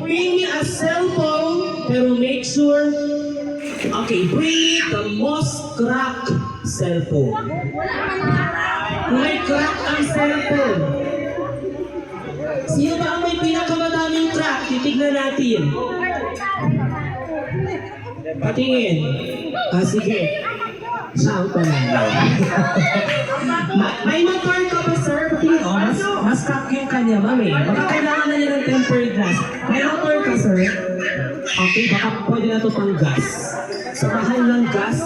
bring me a cell phone, pero make sure, okay, bring me the most crack cellphone. May crack ang cellphone. Sino ba ang may pinakamadaming crack? Titignan natin. Patingin. Sige. Saan pa na? May motor ka ba, sir? Patingin. Mas crack yung kanya, mami. Baka kailangan na niya ng tempered glass. May motor ka, sir? Okay, baka pwede na ito pang gas. Sa mahal ng gas,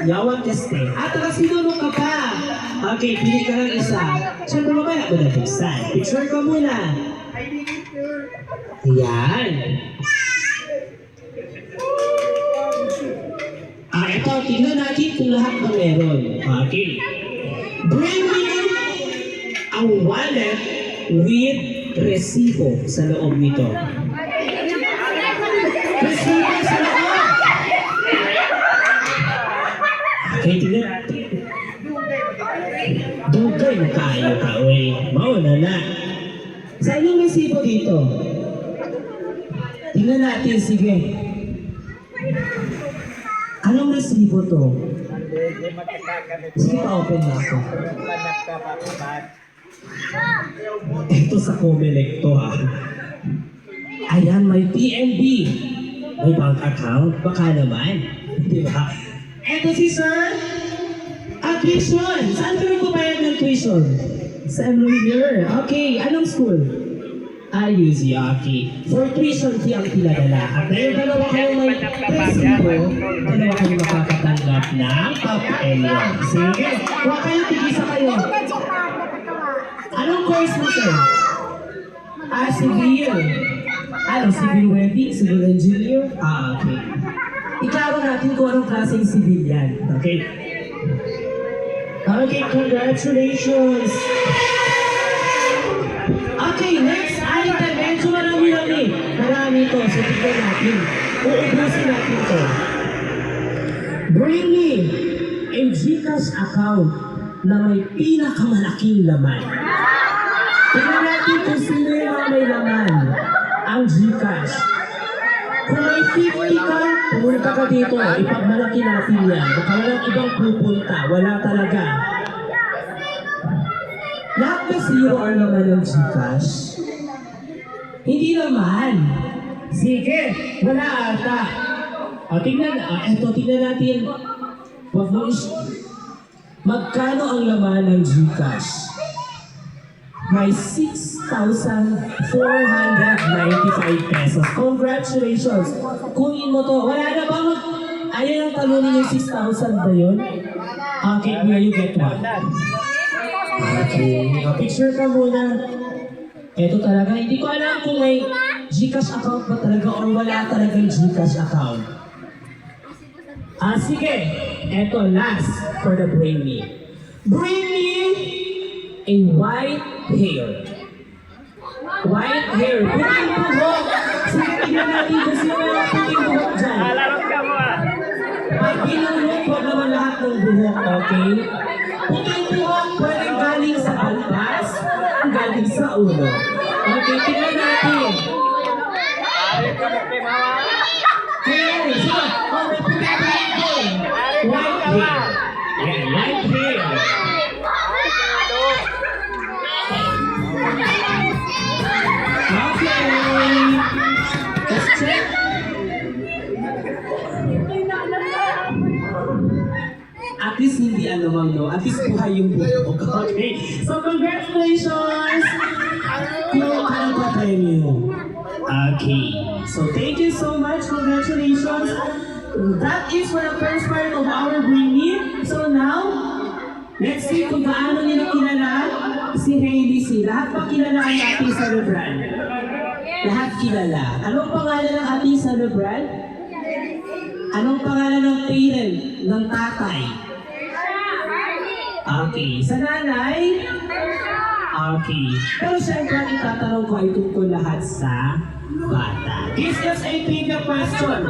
yawan teste. At sinulong ka pa. Okay, pili ka ng isa. Siyempre mamaya mo na buksan. Picture ka muna. Yan. Ito, tingnan natin kung lahat na meron. Okay. Bring me a wallet with resibo sa loob nito. Resibo sa loob! Okay, tingnan natin. Dugay na tayo ka, uy. Mauna na. Saan yung resibo dito? Tingnan natin, sige. Anong resibo to? Sige, pa-open na ako. Ito sa Comelec to, ha. Ayan, may PNB. May bank account. Baka naman. Di ba? Ito si Sir. Tuition. Saan ka nagpabayad ng tuition? Sa Emloyer. Okay, anong school? UZ, okay. For tuition fee ang pinadala. At dahil dalawa kayo may resibo, dalawa kayo makakatanggap ng papel. Sige, huwag kayo, tigisa kayo. Anong course mo, sir? Civil. Civil wedding? Civil engineer? Okay. Iklaro natin kung anong klaseng civil yan. Okay? Okay, congratulations! Okay, next item. Medyo marami-rami. Marami ito. So, tignan natin. Uubusin natin ito. Bring me a GCash account na may pinakamalaking laman. Tignan natin kung sino yung may laman. Ang GCash. Kung may 50 ka, pumunta ka dito. Ipagmalaki natin yan. Baka walang ibang pupunta. Wala talaga. Lahat na zero ang naman ng GCash? Hindi naman. Sige, wala ata. Tingnan natin. Magkano ang laman ng GCash? May 6,495 pesos. Congratulations. Kunin mo to. Wala na bang ayaw ang talunin yung 6,000 ba yun? Okay, here you get one. Okay, picture ka muna. Ito talaga, hindi ko alam kung may GCash account ba talaga o wala talagang GCash account. Sige, ito last for the bring me. Bring me a white hair. White hair. Puting buhok. Sige, tingnan natin kung sino yung puting buhok dyan. Alarap ka mo, Pag binulok, huwag naman lahat ng buhok, okay? Puting buhok, pwedeng galing sa balbas, galing sa ulo. Okay, tingnan natin. Hair, sige. May puting buhok. White hair. Yan, white hair. Okay. Let's check. At least hindi no? At least buhay yung buhok. Okay. So congratulations! Kinuha ng pa-premium. Okay. So thank you so much. Congratulations. That is for the first part of our bringing. So now, let's see kung paano nila kilala si Hailey C. Lahat pa kilala ang ating celebrant. Lahat kilala. Anong pangalan ng ating celebrant? Anong pangalan ng parent, ng tatay? Okay. Sa nanay? Okay. Pero siyempre, itatanong ko ay tungkol lahat sa bata. This is a trivia question.